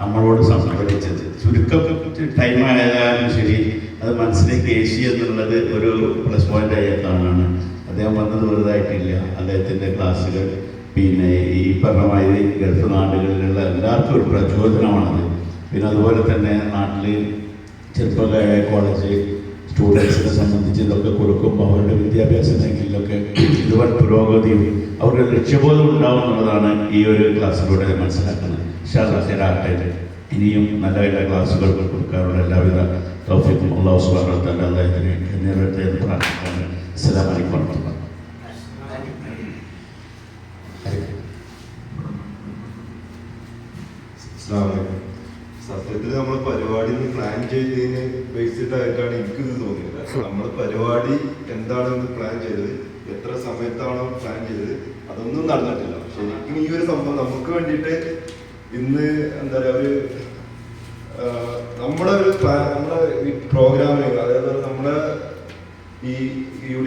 നമ്മളോട് സംസാരിച്ചത്. ചുരുക്കം ടൈമായാലും ശരി, അത് മനസ്സിലേക്ക് ഏശി എന്നുള്ളത് ഒരു പ്ലസ് പോയിൻ്റായി കാണാണ്. അദ്ദേഹം വന്നത് വെറുതായിട്ടില്ല. അദ്ദേഹത്തിൻ്റെ ക്ലാസ്സുകൾ പിന്നെ ഈ പറഞ്ഞമാതിരി ഗൾഫ് നാടുകളിലുള്ള എല്ലാവർക്കും ഒരു പ്രചോദനമാണത്. പിന്നെ അതുപോലെ തന്നെ നാട്ടിൽ ചെറുപ്പക്കാരായ കോളേജ് സ്റ്റുഡൻസിനെ സംബന്ധിച്ച് ഇതൊക്കെ കൊടുക്കുമ്പോൾ അവരുടെ വിദ്യാഭ്യാസ മേഖലയിലൊക്കെ ഇതുപോലെ പുരോഗതിയും അവരുടെ ലക്ഷ്യബോധം ഉണ്ടാവും എന്നുള്ളതാണ് ഈ ഒരു ക്ലാസ്സിലൂടെ മനസ്സിലാക്കുന്നത്. ഷാറാട്ടെ ഇനിയും നല്ല നല്ല ക്ലാസ്സുകൾ കൊടുക്കാനുള്ള എല്ലാവിധ തൗഫീഖും അല്ലാഹു സുബ്ഹാനഹു വ തആല അദ്ദേഹത്തിന് നേരത്തെ പ്രാർത്ഥിക്കുന്നു. അസ്സലാമു അലൈക്കും വറഹ്മത്തുള്ളാഹി. സത്യത്തിൽ നമ്മൾ പരിപാടി പ്ലാൻ ചെയ്തതിന് ബേസ്ഡ് ആയിട്ടാണ് എനിക്കിത് തോന്നിയത്. നമ്മൾ പരിപാടി എന്താണെന്ന് പ്ലാൻ ചെയ്തത്, എത്ര സമയത്താണോ പ്ലാൻ ചെയ്തത്, അതൊന്നും നടന്നിട്ടില്ല. ശരിക്കും ഈ ഒരു സംഭവം നമുക്ക് വേണ്ടിയിട്ട് ഇന്ന് എന്താ പറയുക, ഒരു നമ്മുടെ ഒരു നമ്മുടെ ഈ പ്രോഗ്രാമിന്, അതായത് നമ്മുടെ ഈ